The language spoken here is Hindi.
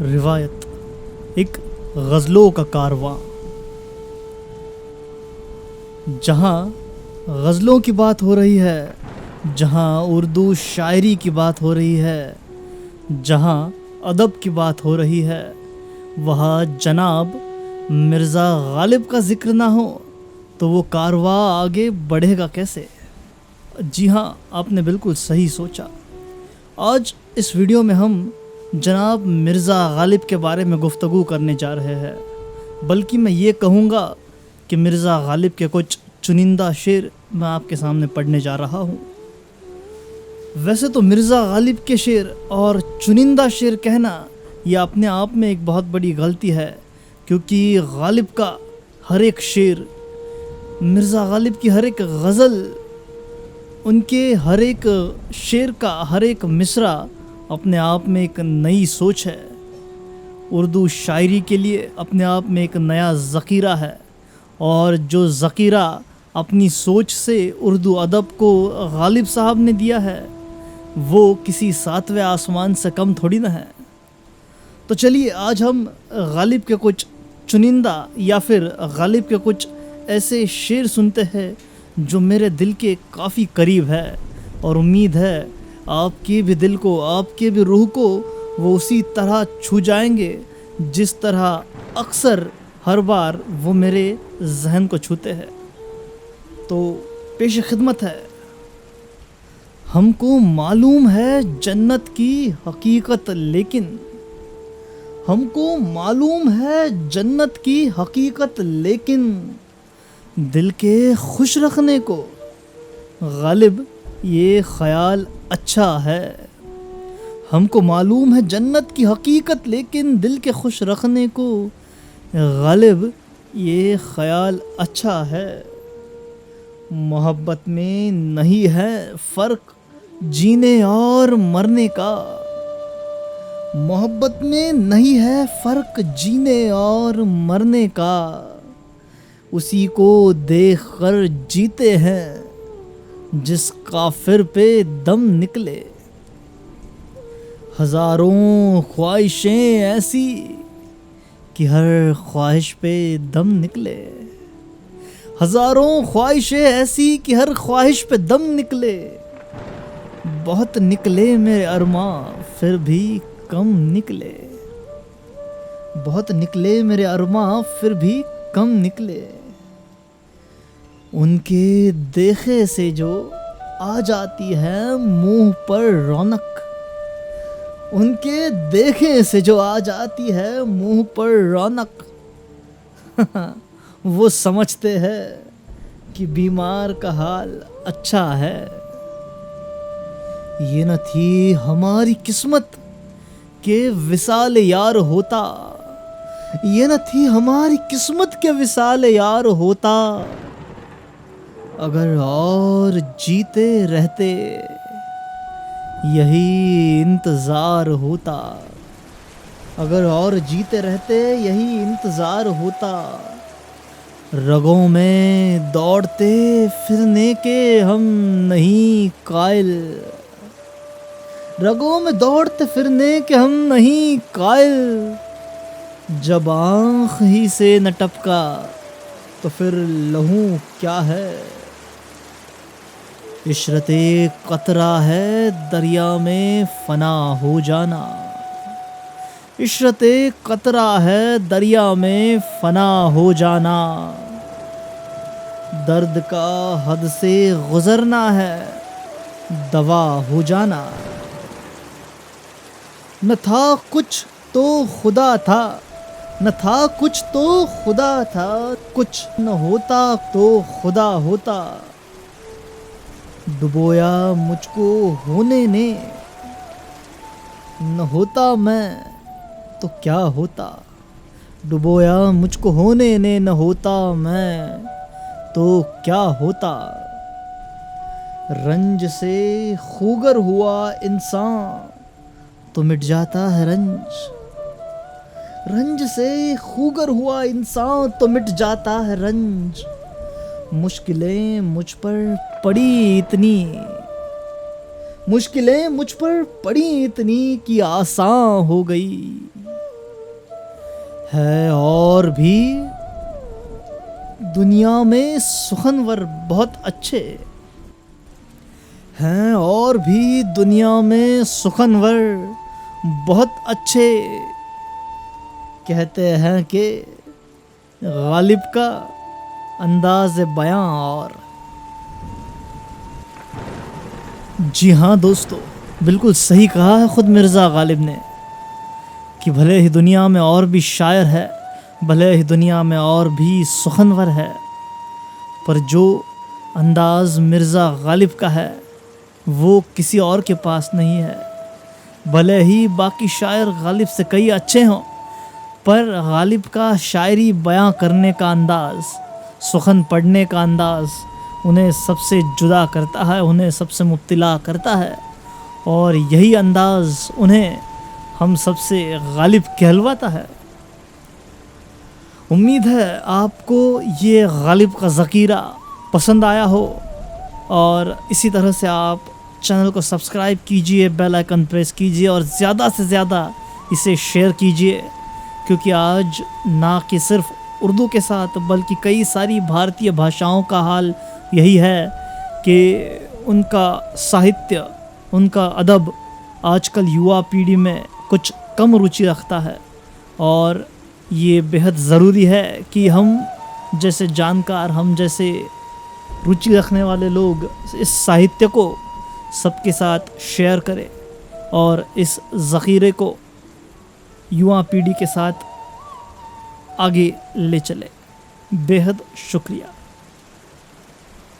रिवायत, एक गज़लों का कारवां। जहाँ गज़लों की बात हो रही है, जहाँ उर्दू शायरी की बात हो रही है, जहाँ अदब की बात हो रही है, वहाँ जनाब मिर्ज़ा गालिब का ज़िक्र ना हो तो वो कारवां आगे बढ़ेगा कैसे। जी हाँ, आपने बिल्कुल सही सोचा। आज इस वीडियो में हम जनाब मिर्ज़ा गालिब के बारे में गुफ्तगू करने जा रहे हैं, बल्कि मैं ये कहूँगा कि मिर्ज़ा गालिब के कुछ चुनिंदा शेर मैं आपके सामने पढ़ने जा रहा हूँ। वैसे तो मिर्ज़ा गालिब के शेर और चुनिंदा शेर कहना ये अपने आप में एक बहुत बड़ी गलती है, क्योंकि गालिब का हर एक शेर, मिर्ज़ा गालिब की हर एक गज़ल, उनके हर एक शेर का हर एक मिसरा अपने आप में एक नई सोच है। उर्दू शायरी के लिए अपने आप में एक नया ज़ख़ीरा है, और जो ज़ख़ीरा अपनी सोच से उर्दू अदब को गालिब साहब ने दिया है, वो किसी सातवें आसमान से कम थोड़ी ना है। तो चलिए आज हम गालिब के कुछ चुनिंदा या फिर गालिब के कुछ ऐसे शेर सुनते हैं जो मेरे दिल के काफ़ी करीब है, और उम्मीद है आपके भी दिल को, आपके भी रूह को वो उसी तरह छू जाएंगे जिस तरह अक्सर हर बार वो मेरे जहन को छूते हैं। तो पेश खिदमत है। हमको मालूम है जन्नत की हकीकत, लेकिन हमको मालूम है जन्नत की हकीकत, लेकिन दिल के खुश रखने को गालिब ये ख्याल अच्छा है। हमको मालूम है जन्नत की हकीकत, लेकिन दिल के खुश रखने को गालिब ये ख्याल अच्छा है। मोहब्बत में नहीं है फ़र्क जीने और मरने का, मोहब्बत में नहीं है फ़र्क जीने और मरने का, उसी को देख कर जीते हैं जिस काफिर पे दम निकले। हज़ारों ख्वाहिशें ऐसी कि हर ख्वाहिश पे दम निकले, हज़ारों ख्वाहिशें ऐसी कि हर ख्वाहिश पे दम निकले। बहुत निकले मेरे अरमां फिर भी कम निकले, बहुत निकले मेरे अरमां फिर भी कम निकले। उनके देखे से जो आ जाती है मुंह पर रौनक, उनके देखे से जो आ जाती है मुंह पर रौनक, वो समझते हैं कि बीमार का हाल अच्छा है। ये न थी हमारी किस्मत के विसाल यार होता, ये न थी हमारी किस्मत के विसाल यार होता, अगर और जीते रहते यही इंतज़ार होता, अगर और जीते रहते यही इंतज़ार होता। रगों में दौड़ते फिरने के हम नहीं कायल, रगों में दौड़ते फिरने के हम नहीं कायल। जब आँख ही से न टपका तो फिर लहू क्या है। इशरते कतरा है दरिया में फना हो जाना, इशरते कतरा है दरिया में फना हो जाना। दर्द का हद से गुजरना है दवा हो जाना। न था कुछ तो खुदा था, न था कुछ तो खुदा था, कुछ न होता तो खुदा होता। डुबोया मुझको होने ने, न होता मैं तो क्या होता। डुबोया मुझको होने ने, न होता मैं तो क्या होता। रंज से खूगर हुआ इंसान तो मिट जाता है रंज, रंज से खूगर हुआ इंसान तो मिट जाता है रंज। मुश्किलें मुझ पर पड़ी इतनी, मुश्किलें मुझ पर पड़ी इतनी कि आसान हो गई, है और भी दुनिया में सुखनवर बहुत अच्छे, हैं और भी दुनिया में सुखनवर बहुत अच्छे। कहते हैं कि गालिब का अंदाज़ बयां और। जी हाँ दोस्तों, बिल्कुल सही कहा है खुद मिर्ज़ा गालिब ने कि भले ही दुनिया में और भी शायर है, भले ही दुनिया में और भी सुखनवर है, पर जो अंदाज़ मिर्ज़ा गालिब का है वो किसी और के पास नहीं है। भले ही बाकी शायर गालिब से कई अच्छे हों, पर गालिब का शायरी बयां करने का अंदाज़, सुखन पढ़ने का अंदाज़ उन्हें सबसे जुदा करता है, उन्हें सबसे मुब्तला करता है, और यही अंदाज़ उन्हें हम सबसे गालिब कहलवाता है। उम्मीद है आपको ये गालिब का ज़ख़ीरा पसंद आया हो, और इसी तरह से आप चैनल को सब्सक्राइब कीजिए, बेल आइकन प्रेस कीजिए और ज़्यादा से ज़्यादा इसे शेयर कीजिए, क्योंकि आज ना कि सिर्फ उर्दू के साथ बल्कि कई सारी भारतीय भाषाओं का हाल यही है कि उनका साहित्य, उनका अदब आजकल युवा पीढ़ी में कुछ कम रुचि रखता है। और ये बेहद ज़रूरी है कि हम जैसे जानकार, हम जैसे रुचि रखने वाले लोग इस साहित्य को सबके साथ शेयर करें और इस ज़ख़ीरे को युवा पीढ़ी के साथ आगे ले चले। बेहद शुक्रिया।